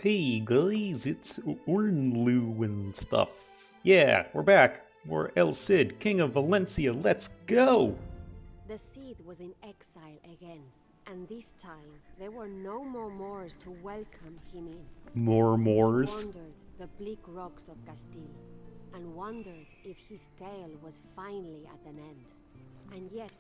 Hey guys, it's Ornlu and stuff. Yeah, we're back. We're El Cid, King of Valencia. Let's go! The Cid was in exile again, and this time there were no more Moors to welcome him in. More He Moors. wandered the bleak rocks of Castile, and wondered if his tale was finally at an end. And yet,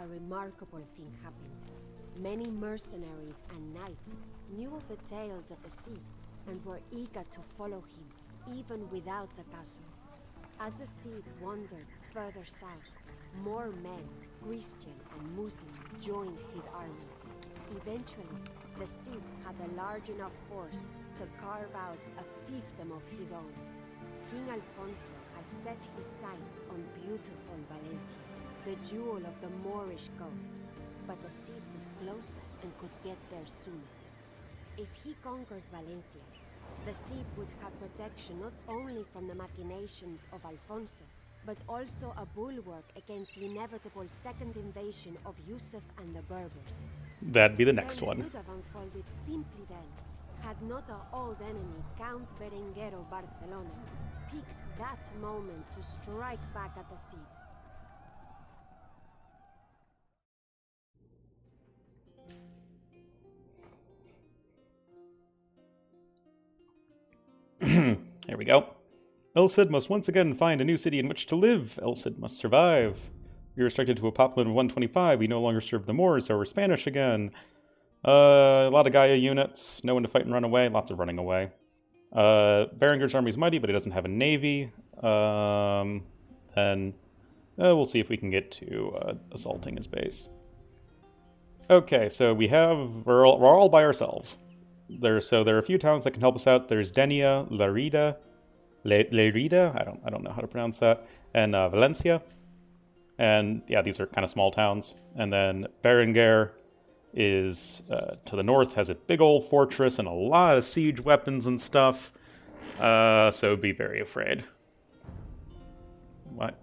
a remarkable thing happened. Many mercenaries and knights knew of the tales of the Cid, and were eager to follow him, even without a castle. As the Cid wandered further south, more men, Christian and Muslim, joined his army. Eventually, the Cid had a large enough force to carve out a fiefdom of his own. King Alfonso had set his sights on beautiful Valencia, the jewel of the Moorish coast, but the Cid was closer and could get there sooner. If he conquered Valencia, the Cid would have protection not only from the machinations of Alfonso, but also a bulwark against the inevitable second invasion of Yusuf and the Berbers. That'd be the next Events one. would have unfolded simply then, had not our old enemy, Count Berenguer of Barcelona, picked that moment to strike back at the Cid. Here we go. El Cid must once again find a new city in which to live. El Cid must survive. We are restricted to a population of 125. We no longer serve the Moors, so we're Spanish again. A lot of Gaia units. No one to fight and run away. Lots of running away. Berenger's army is mighty, but he doesn't have a navy. Then we'll see if we can get to assaulting his base. Okay, so we're all by ourselves. There are a few towns that can help us out. There's Denia, Lerida, I don't know how to pronounce that, and Valencia. And yeah, these are kind of small towns. And then Berenguer is to the north, has a big old fortress and a lot of siege weapons and stuff. So be very afraid. What?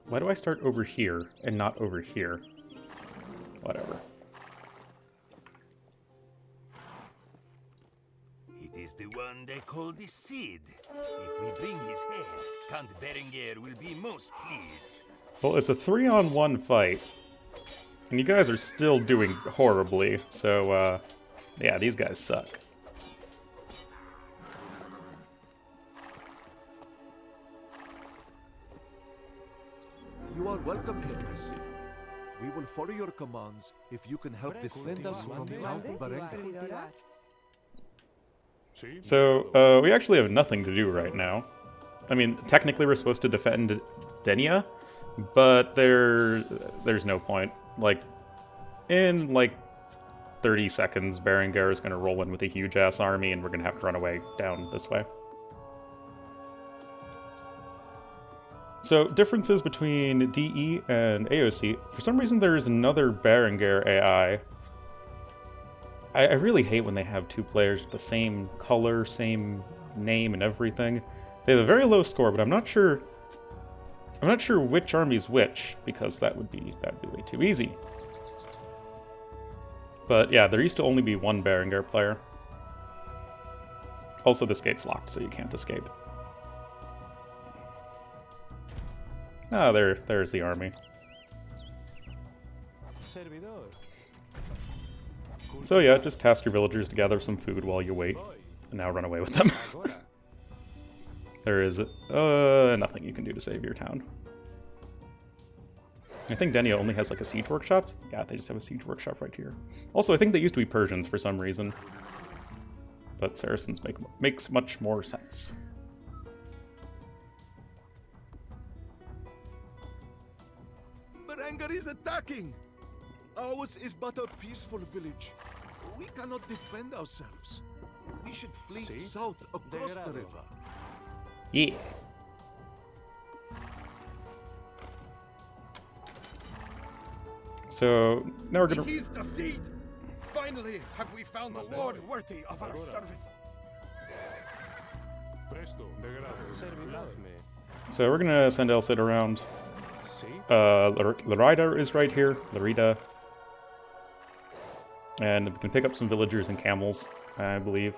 Why do I start over here and not over here? Whatever. It is the one they call the Cid. If we bring his head, Count Berenguer will be most pleased. Well, it's a 3-on-1 fight. And you guys are still doing horribly, so, yeah, these guys suck. You are welcome here, my Cid. We will follow your commands if you can help defend us from Count Berenguer. So, we actually have nothing to do right now. I mean, technically we're supposed to defend Denia, but there's no point. Like, in, 30 seconds, Berenguer is going to roll in with a huge-ass army, and we're going to have to run away down this way. So, differences between DE and AOC. For some reason, there is another Berenguer AI. I really hate when they have two players with the same color, same name, and everything. They have a very low score, but I'm not sure which army's which, because that'd be way too easy. But yeah, there used to only be one Berenguer player. Also, this gate's locked, so you can't escape. Ah, there's the army. So yeah, just task your villagers to gather some food while you wait, and now run away with them. There is nothing you can do to save your town. I think Denia only has a siege workshop. Yeah, they just have a siege workshop right here. Also, I think they used to be Persians for some reason, but Saracens makes much more sense. Berenguer is attacking! Ours is but a peaceful village. We cannot defend ourselves. We should flee south across the river. Yeah. So now we're gonna. It is the Cid! Finally have we found a lord worthy of our service. So we're gonna send El Cid around. Lerida is right here. Lerida. And we can pick up some villagers and camels, I believe.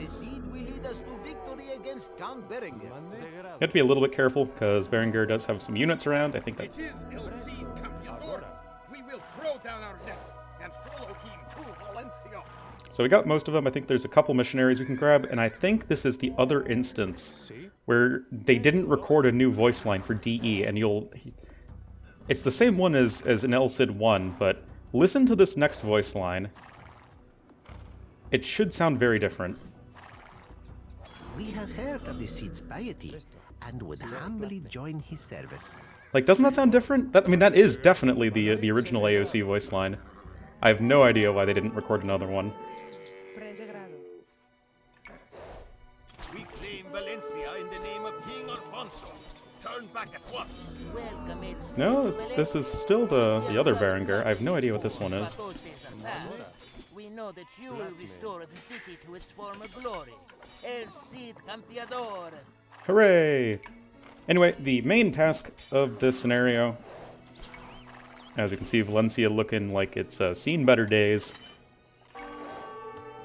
The seed will lead us to victory against Count Berenguer. You have to be a little bit careful, because Berenguer does have some units around. I think that... It is El Cid Campeador. We will throw down our nets and follow him to Valencia. So we got most of them. I think there's a couple missionaries we can grab, and I think this is the other instance where they didn't record a new voice line for DE, and it's the same one as in El Cid 1, but listen to this next voice line. It should sound very different. We have heard of the Cid's piety and would humbly join his service. Like, doesn't that sound different? I mean, that is definitely the original AOC voice line. I have no idea why they didn't record another one. We claim Valencia in the name of King Alfonso. Turn back at once. Welcome, El Cid, No, to this is Valencia. still the We are other sorry Berenguer. I have no not idea what this one is. but those days are past. We know that you will restore the city to its former glory. El Cid Campeador. Hooray! Anyway, the main task of this scenario, as you can see, Valencia looking like it's seen better days.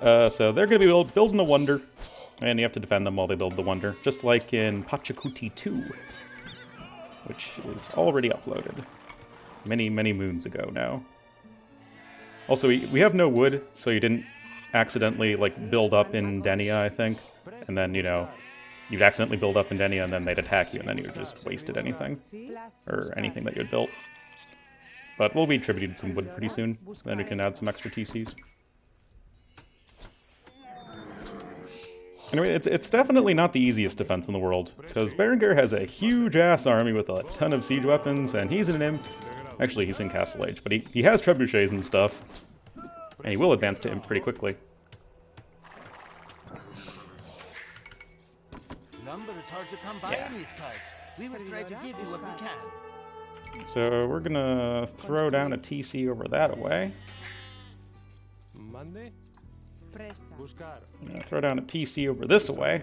So they're going to be building a wonder, and you have to defend them while they build the wonder, just like in Pachacuti 2, which is already uploaded many, many moons ago now. Also, we have no wood, so you didn't accidentally, like, build up in Denia, I think, and then, you know, you'd accidentally build up in Denia, and then they'd attack you, and then you just wasted anything, or anything that you had built. But we'll be attributed some wood pretty soon, then we can add some extra TCs. Anyway, it's definitely not the easiest defense in the world, because Berenguer has a huge-ass army with a ton of siege weapons, and he's an imp. Actually, he's in Castle Age, but he has trebuchets and stuff, and he will advance to imp pretty quickly. Lumber is hard to come by in these parts. We will try to give you what we can. So we're gonna throw down a TC over that way. Throw down a TC over this way.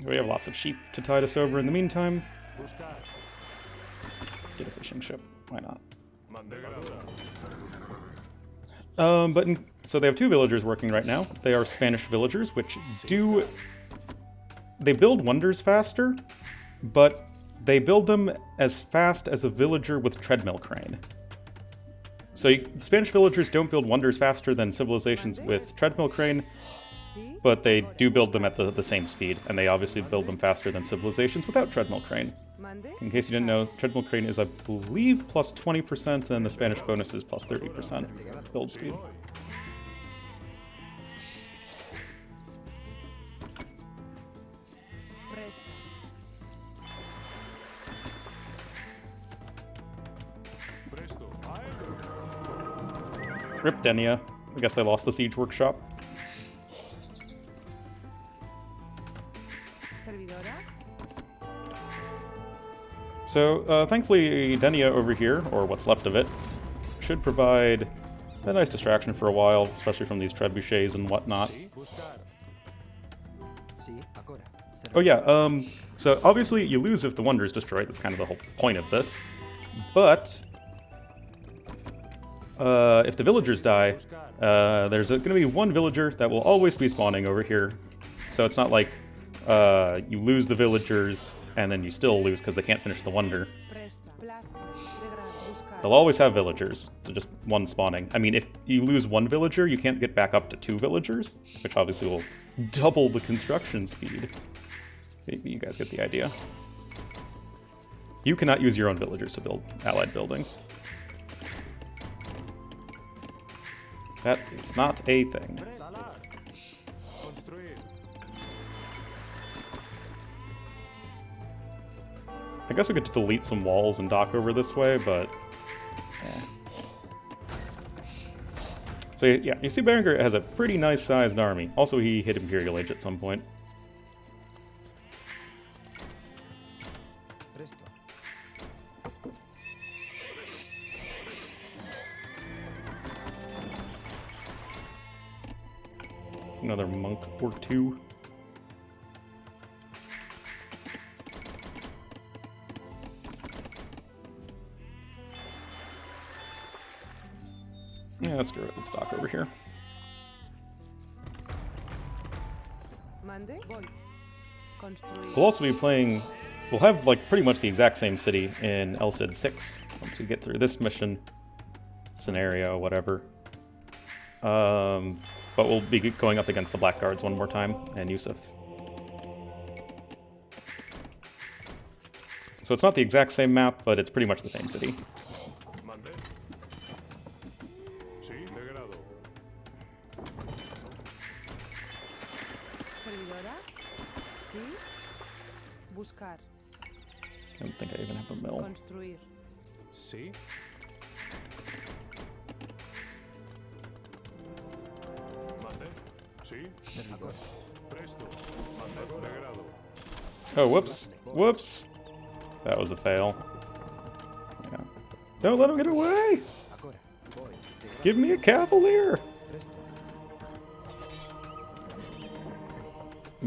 We have lots of sheep to tide us over in the meantime. Get a fishing ship. Why not? So they have two villagers working right now. They are Spanish villagers, which they build wonders faster, but they build them as fast as a villager with treadmill crane. So the Spanish villagers don't build wonders faster than civilizations with treadmill crane, but they do build them at the same speed, and they obviously build them faster than civilizations without treadmill crane. In case you didn't know, treadmill crane is, I believe, plus 20%, and the Spanish bonus is plus 30% build speed. Rip Denia. I guess they lost the siege workshop. So, thankfully, Denia over here, or what's left of it, should provide a nice distraction for a while, especially from these trebuchets and whatnot. Oh yeah, so obviously you lose if the wonder is destroyed, that's kind of the whole point of this. But if the villagers die, there's going to be one villager that will always be spawning over here. So it's not like you lose the villagers and then you still lose because they can't finish the wonder. They'll always have villagers, so just one spawning. I mean, if you lose one villager, you can't get back up to 2 villagers, which obviously will double the construction speed. Maybe you guys get the idea. You cannot use your own villagers to build allied buildings. That is not a thing. I guess we could delete some walls and dock over this way, but... So yeah, you see Berenguer has a pretty nice sized army. Also, he hit Imperial Age at some point. Another monk or two. Yeah, screw it. Let's dock over here. Mande. Voy. Construir. We'll also be playing... We'll have, like, pretty much the exact same city in El Cid 6 once we get through this mission scenario, whatever. But we'll be going up against the Blackguards one more time, and Yusuf. So it's not the exact same map, but it's pretty much the same city. Servidora. Sí. Buscar. I don't think I even have a mill. Construir. Sí. Mande. Sí. Presto. Mande. Degrado. Oh, whoops. Whoops. That was a fail. Yeah. Don't let him get away! Give me a cavalier!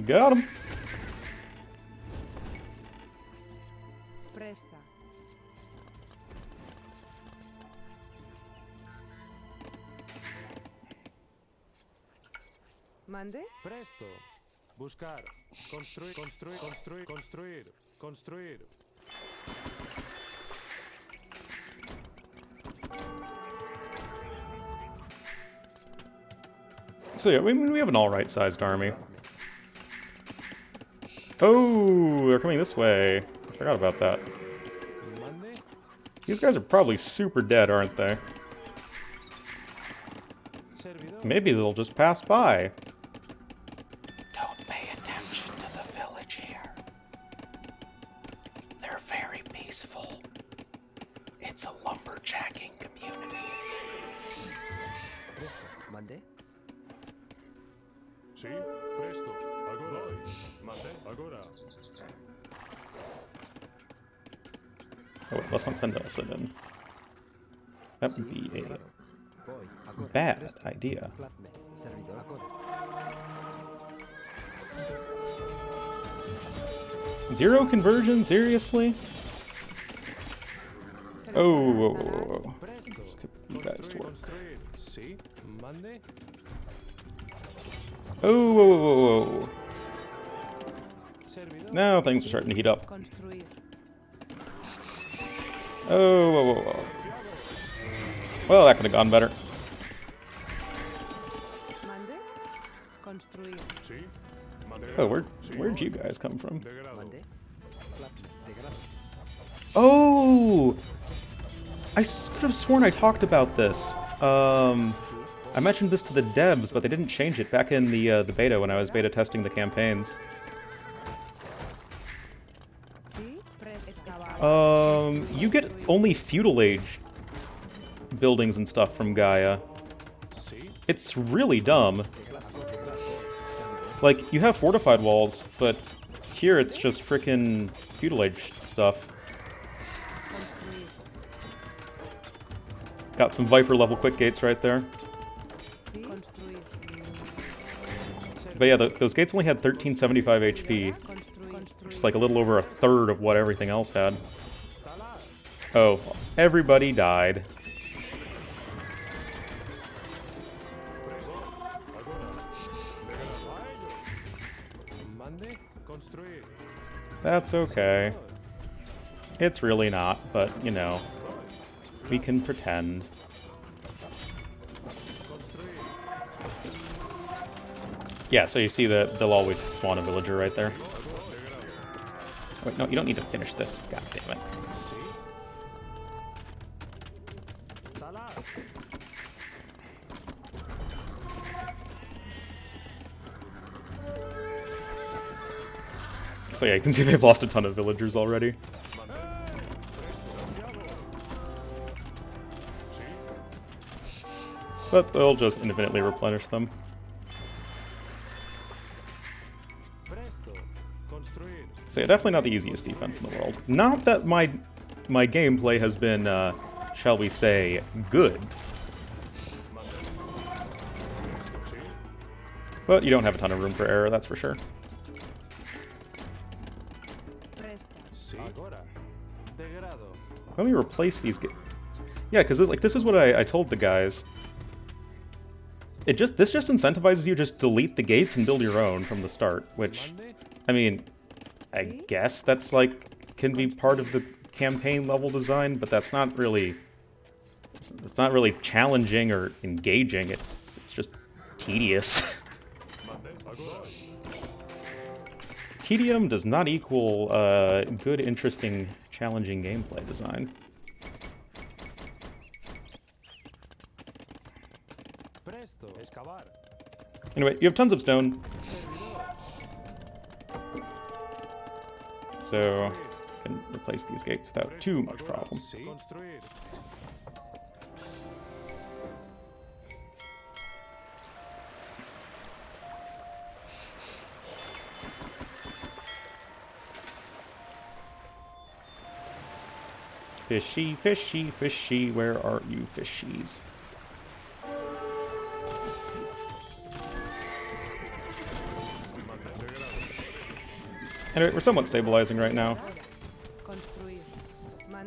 Got him! Presta. Mande. Presto. Buscar. Construir. Construir. Construir. Construir. Construir. So yeah, we have an alright sized army. Oh, they're coming this way. I forgot about that. These guys are probably super dead, aren't they? Maybe they'll just pass by. Don't pay attention to the village here. They're very peaceful. It's a lumberjacking community. Mande? Sí. Presto. Agora. Mande. Agora. Oh, wait, let's not send Elsa in. That would be a bad idea. Zero conversion? Seriously? Oh, whoa, whoa, whoa, whoa. Let's get you guys to work. Sí. Mande. Oh, whoa, whoa, whoa, whoa. Now things are starting to heat up. Construir. Oh, whoa, whoa, whoa. Well, that could have gone better. Mande. Construir. Sí. Mande. Oh, where'd you guys come from? Degrado. Oh! I could have sworn I talked about this. I mentioned this to the devs, but they didn't change it back in the beta when I was beta testing the campaigns. You get only feudal age buildings and stuff from Gaia. It's really dumb. Like, you have fortified walls, but here it's just frickin' feudal age stuff. Got some Viper level quick gates right there. But yeah, those gates only had 1375 HP, which is like a little over a third of what everything else had. Oh, everybody died. That's okay. It's really not, but, you know, we can pretend. Yeah, so you see that they'll always spawn a villager right there. Wait, no, you don't need to finish this. God damn it. So yeah, you can see they've lost a ton of villagers already. But they'll just infinitely replenish them. So yeah, definitely not the easiest defense in the world. Not that my gameplay has been, shall we say, good. But you don't have a ton of room for error, that's for sure. Let me replace these. Yeah, because this is what I told the guys. this just incentivizes you just delete the gates and build your own from the start, which, I mean, I guess that's like can be part of the campaign level design, but that's not really it's not really challenging or engaging. It's just tedious. Tedium does not equal good, interesting, challenging gameplay design. Anyway, you have tons of stone. So, you can replace these gates without too much problem. Fishy, fishy, fishy, where are you, fishies? Anyway, we're somewhat stabilizing right now.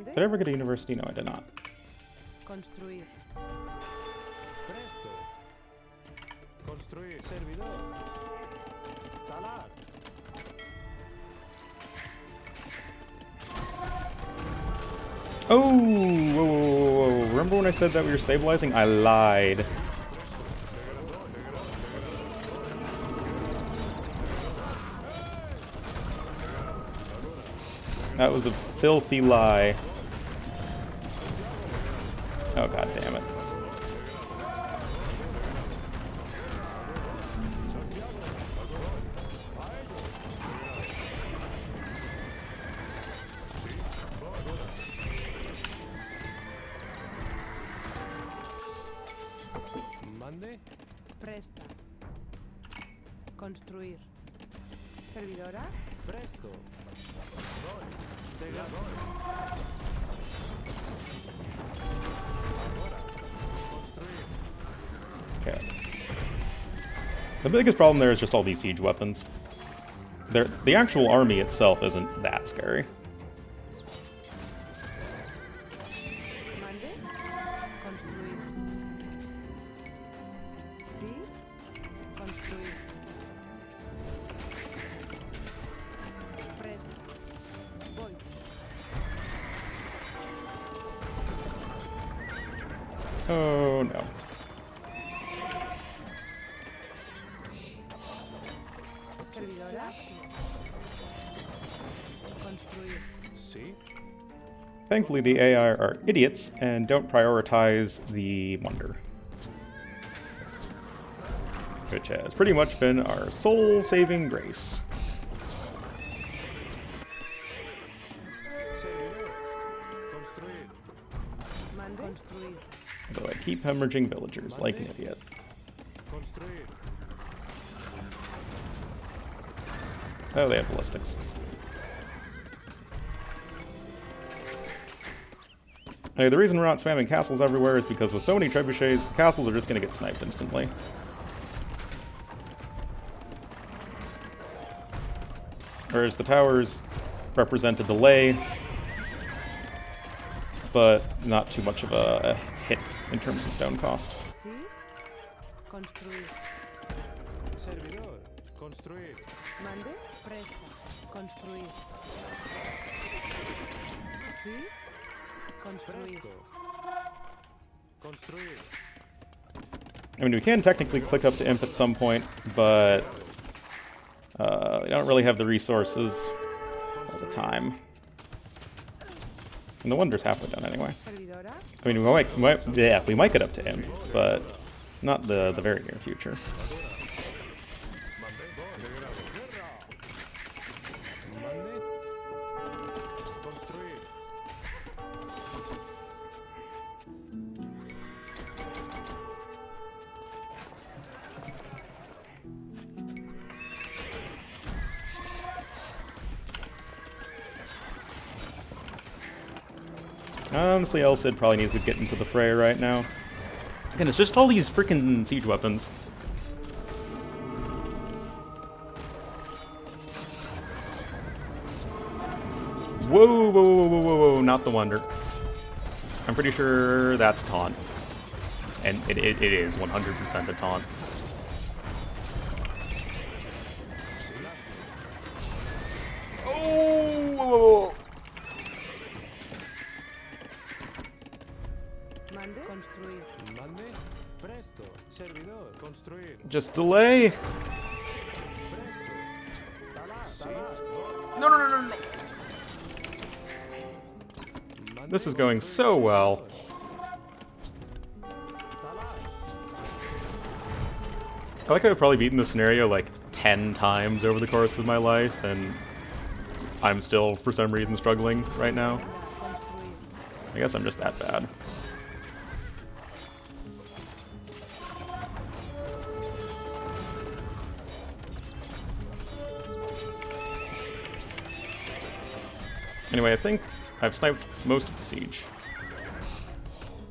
Did I ever get a university? No, I did not. Construir. Construir servidor. Talar. Oh, whoa, whoa, whoa, whoa. Remember when I said that we were stabilizing? I lied. That was a filthy lie. Oh, god damn it. Presta. Construir. Servidora. Presto. Okay. The biggest problem there is just all these siege weapons. The actual army itself isn't that scary. Mande. Construir. Sí. Construir. Presta. Voy. Oh no. Servidora. Construir. Sí. Thankfully, the AI are idiots and don't prioritize the wonder. Which has pretty much been our soul-saving grace. Servidor. Construir. Mande. Construir. Although I keep hemorrhaging villagers like an idiot. Construir. Oh, they have ballistics. Anyway, the reason we're not spamming castles everywhere is because with so many trebuchets, the castles are just going to get sniped instantly. Whereas the towers represent a delay, but not too much of a hit in terms of stone cost. Sí. Construir. Servidor. Construir. Mande. Presta. Construir. Sí. Construir. Presto. Construir. I mean, we can technically click up to imp at some point, but we don't really have the resources all the time. And the wonder's halfway done anyway. Servidora. I mean, we might get up to imp, but not the very near future. Mande. Construir. Honestly, El Cid probably needs to get into the fray right now. Again, it's just all these freaking siege weapons. Whoa, whoa, whoa, whoa, whoa, whoa, not the wonder. I'm pretty sure that's a taunt. And it is 100% a taunt. Oh! Mande. Construir. Mande. Presto. Servidor. Construir. Just delay. No, no, no, no, no. This is going so well. I like how I've probably beaten this scenario like 10 times over the course of my life, and I'm still, for some reason, struggling right now. I guess I'm just that bad. Anyway, I think I've sniped most of the siege.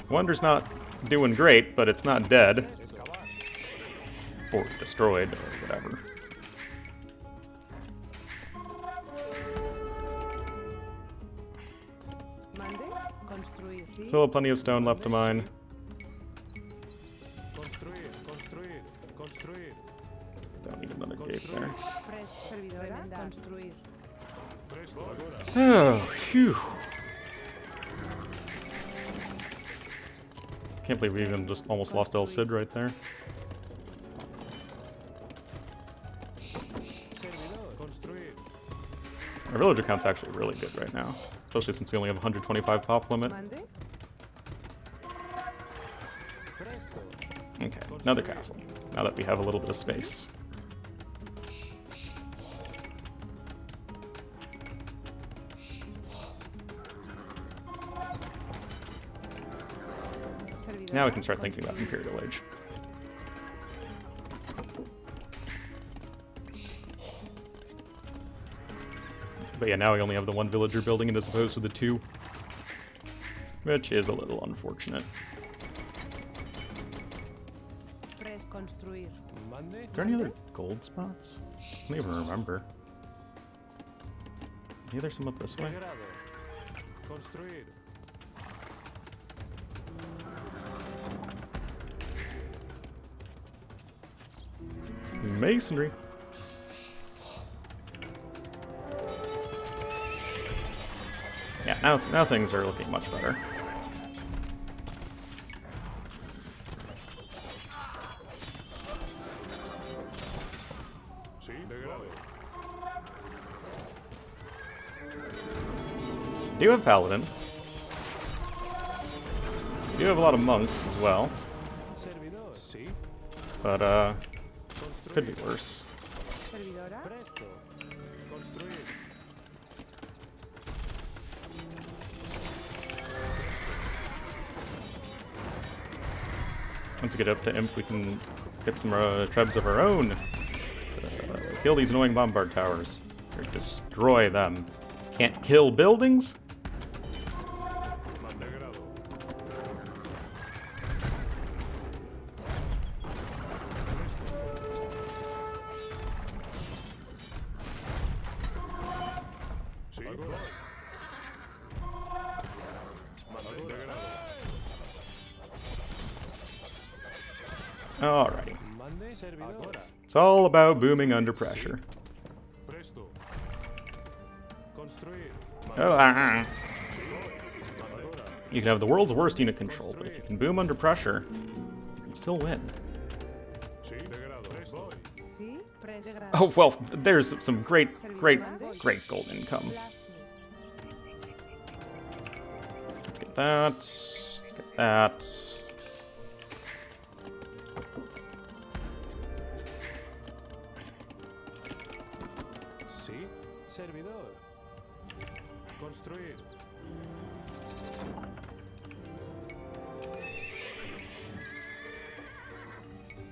Wonder's not doing great, but it's not dead. Or destroyed, or whatever. Mande. Construir. Sí. Still have plenty of stone left to mine. Construir. Construir. Construir. Don't need another gate there. Prest. Servidora. Construir. Presto. Agora. Oh, phew. Can't believe we even just almost lost El Cid right there. Servidor. Construir. Our villager count's actually really good right now, especially since we only have 125 pop limit. Mande. Presto. Okay, another castle, now that we have a little bit of space. Now we can start thinking about Imperial Age. But yeah, now we only have the one villager building it as opposed to the two, which is a little unfortunate. Prest. Construir. Mande. Is there any other gold spots? I don't even remember. Maybe there's some up this way. Degrado. Construir. Masonry. Yeah, now things are looking much better. Sí. Degrado. Do have paladin. Do have a lot of monks as well, Servidor. Sí. but could be worse. Servidora. Presto. Construir. Once we get up to Imp, we can get some trebs of our own. Kill these annoying bombard towers. Or destroy them. Can't kill buildings? Degrado. Sí. Agora. Mande. Degrado. Alrighty. Mande. Servidor. Agora. It's all about booming under pressure. Presto. Construir. Oh, Agora. You can have the world's worst unit control, but if you can boom under pressure, you can still win. Sí. Degrado. Presto. Sí. Prest. Degrado. Oh, well, there's some great gold income. Let's get that. Let's get that. Sí. Servidor. Construir.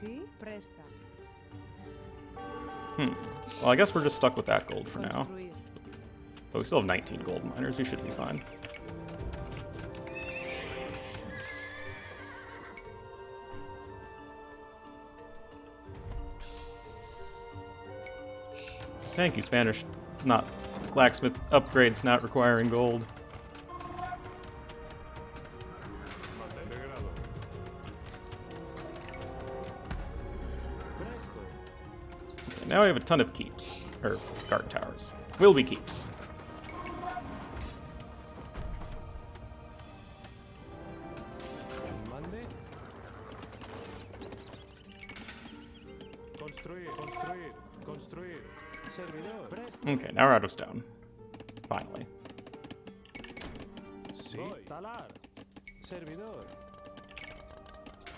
Sí. Presta. Well, I guess we're just stuck with that gold for now. Construir. But we still have 19 gold miners, we should be fine. Thank you, Spanish. Not blacksmith upgrades not requiring gold. now we have a ton of keeps. Or guard towers. Will be keeps. Mande. Construir, construir, construir. Servidor. Presto. Okay, now we're out of stone. Finally. Sí. Talar. Servidor.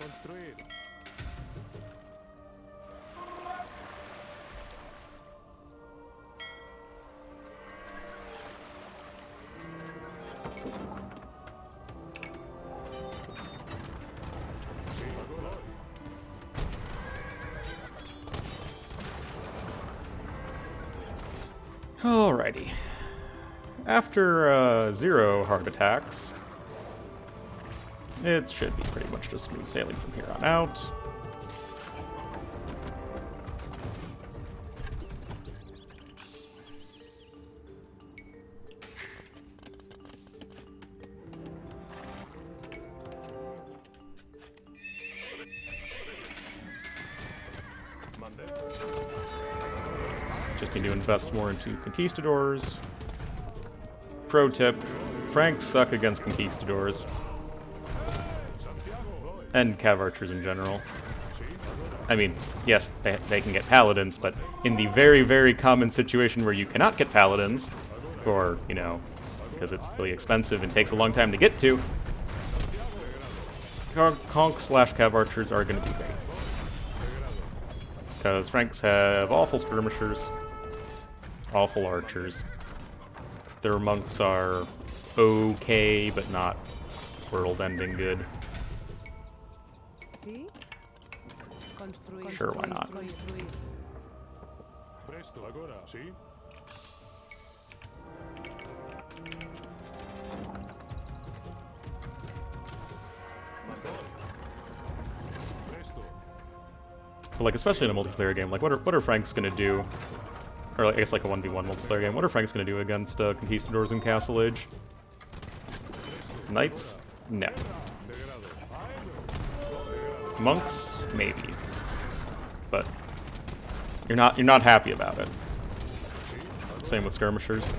Construir. Sí, agora. Alrighty. After 0 hard attacks, it should be pretty much just smooth sailing from here on out. Mande. Just need to invest more into conquistadors. Pro tip, Franks suck against conquistadors. And cav archers in general. I mean, yes, they can get paladins, but in the very, very common situation where you cannot get paladins, or, you know, because it's really expensive and takes a long time to get to, conch/cav archers are going to be great. Because Franks have awful skirmishers, awful archers. Their monks are okay, but not world-ending good. ¿Sí? Construir. Sure, why not? Construir. Presto, agora. Sí. Mande. Presto. But like, especially in a multiplayer game, like, what are Franks gonna do? Or like, I guess like a 1v1 multiplayer game. What are Franks gonna do against conquistadors in Castle Age? Knights? No. Monks? Maybe. But you're not happy about it. Same with skirmishers.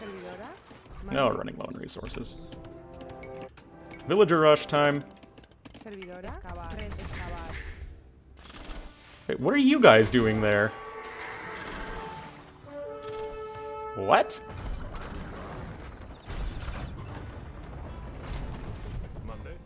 Servidora. No, running low on resources. Villager rush time. Servidora. Excavar. Excavar. Wait, what are you guys doing there? What? Mande.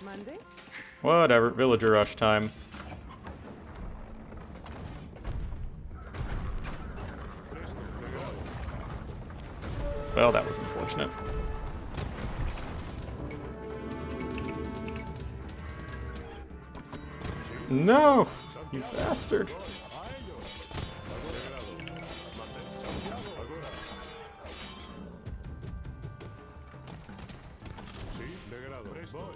Mande. Whatever, villager rush time. Well, that was unfortunate. No! You bastard!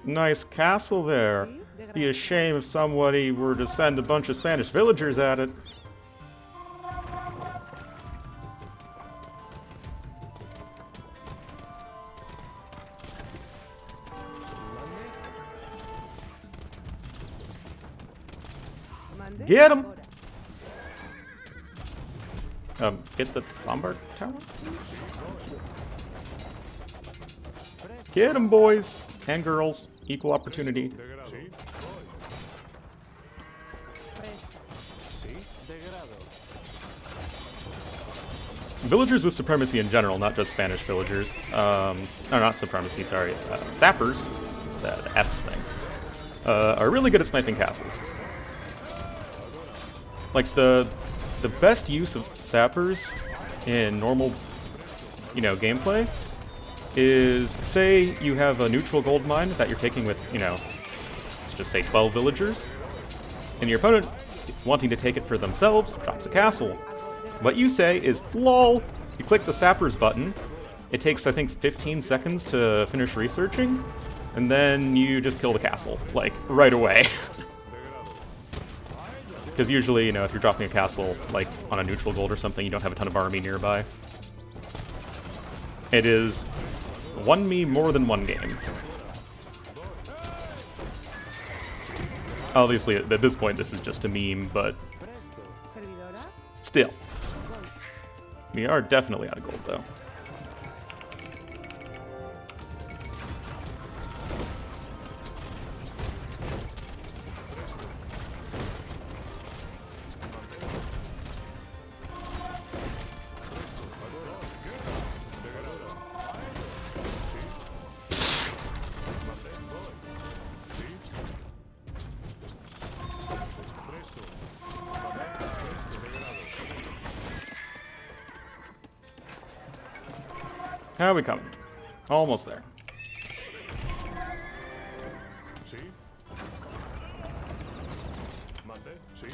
Nice castle there. Be a shame if somebody were to send a bunch of Spanish villagers at it. Mande. Get him! Ahora. Get the Lombard Tower, please? Get him, boys! And girls. Equal opportunity. Sí. Presta. Sí. Degrado. Villagers with supremacy in general, not just Spanish villagers. No, not supremacy, sorry. Sappers, it's the S thing. Are really good at sniping castles. Like, the best use of sappers in normal, gameplay is, say you have a neutral gold mine that you're taking with, let's just say 12 villagers, and your opponent, wanting to take it for themselves, drops a castle. What you say is, LOL! You click the sappers button, it takes, I think, 15 seconds to finish researching, And then you just kill the castle, like, right away. Because usually, you know, if you're dropping a castle, like, on a neutral gold or something, you don't have a ton of army nearby. It is won me more than one game. Obviously, at this point, this is just a meme, but still. We are definitely out of gold, though. How are we coming? Almost there.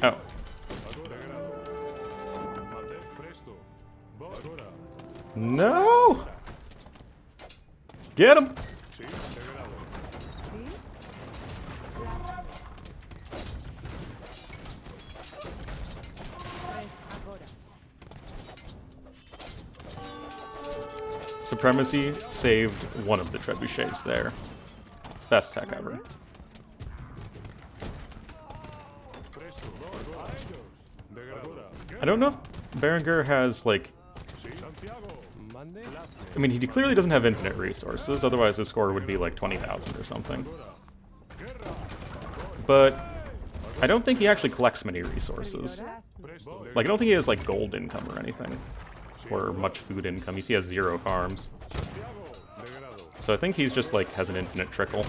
Oh. No! Get him! Supremacy saved one of the trebuchets there. Best tech ever. I don't know if Berenguer has, like... I mean, he clearly doesn't have infinite resources, otherwise his score would be like 20,000 or something. But I don't think he actually collects many resources. Like, I don't think he has, like, gold income or anything. Or much food income. You see he has 0 farms. So I think he's just, like, has an infinite trickle.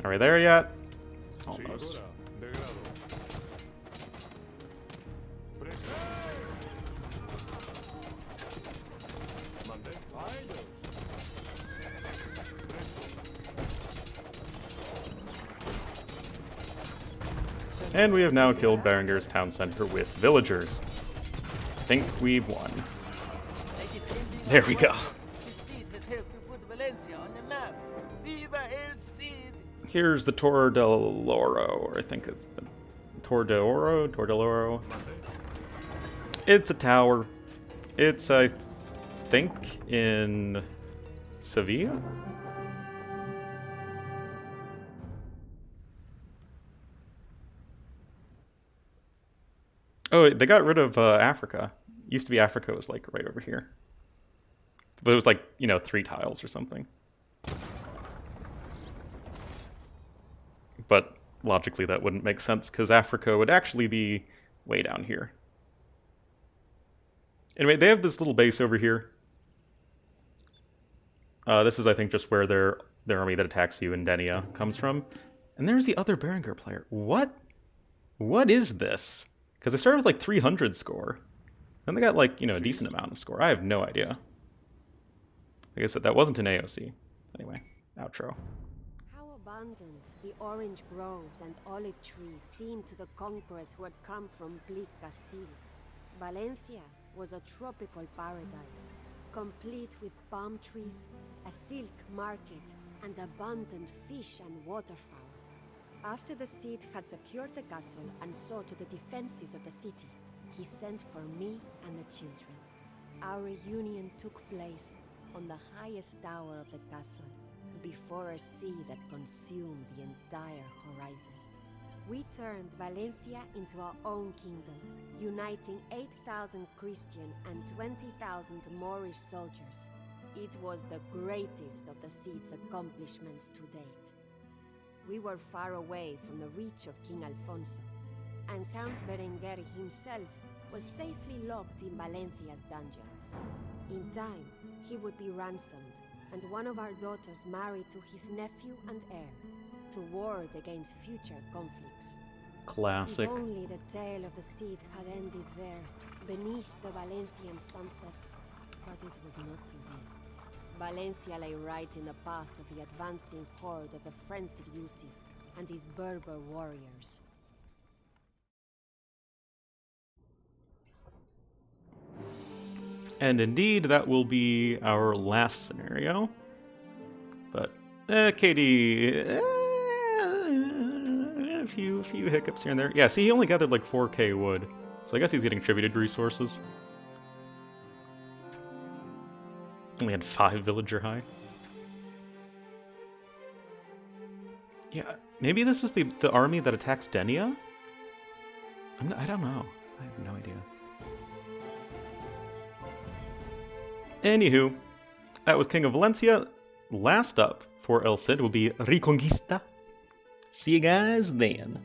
Are we there yet? Almost. And we have now killed Berenguer's town center with villagers. I think we've won. There we go. The Cid has helped to put Valencia on the map. Viva el Cid! Here's the Torre del Oro, or I think it's Torre de Oro? Torre del Oro. It's a tower. It's, I think, in Sevilla? Oh, they got rid of Africa. Used to be Africa was, like, right over here. But it was, like, you know, 3 tiles or something. But logically that wouldn't make sense, because Africa would actually be way down here. Anyway, they have this little base over here. This is, I think, just where their army that attacks you in Denia comes from. And there's the other Berenguer player. What? What is this? Because they started with, like, 300 score. Then they got, like, you know, a decent amount of score. I have no idea. Like I said, that wasn't an AOC. Anyway, outro. How abundant the orange groves and olive trees seemed to the conquerors who had come from bleak Castile. Valencia was a tropical paradise, complete with palm trees, a silk market, and abundant fish and waterfowl. After the Cid had secured the castle and saw to the defenses of the city, he sent for me and the children. Our reunion took place on the highest tower of the castle, before a sea that consumed the entire horizon. We turned Valencia into our own kingdom, uniting 8,000 Christian and 20,000 Moorish soldiers. It was the greatest of the Cid's accomplishments to date. We were far away from the reach of King Alfonso, and Count Berenguer himself was safely locked in Valencia's dungeons. In time, he would be ransomed, and one of our daughters married to his nephew and heir, to ward against future conflicts. Classic. If only the tale of the Cid had ended there, beneath the Valencian sunsets, but it was not to be. Valencia lay right in the path of the advancing horde of the frenzied Yusuf and his Berber warriors. And indeed, that will be our last scenario. But, Katie, a few hiccups here and there. Yeah, see, he only gathered like 4k wood, so I guess he's getting attributed resources. Only had 5 villager high. Yeah, maybe this is the army that attacks Denia? I don't know. I have no idea. Anywho, that was King of Valencia. Last up for El Cid will be Reconquista. See you guys then.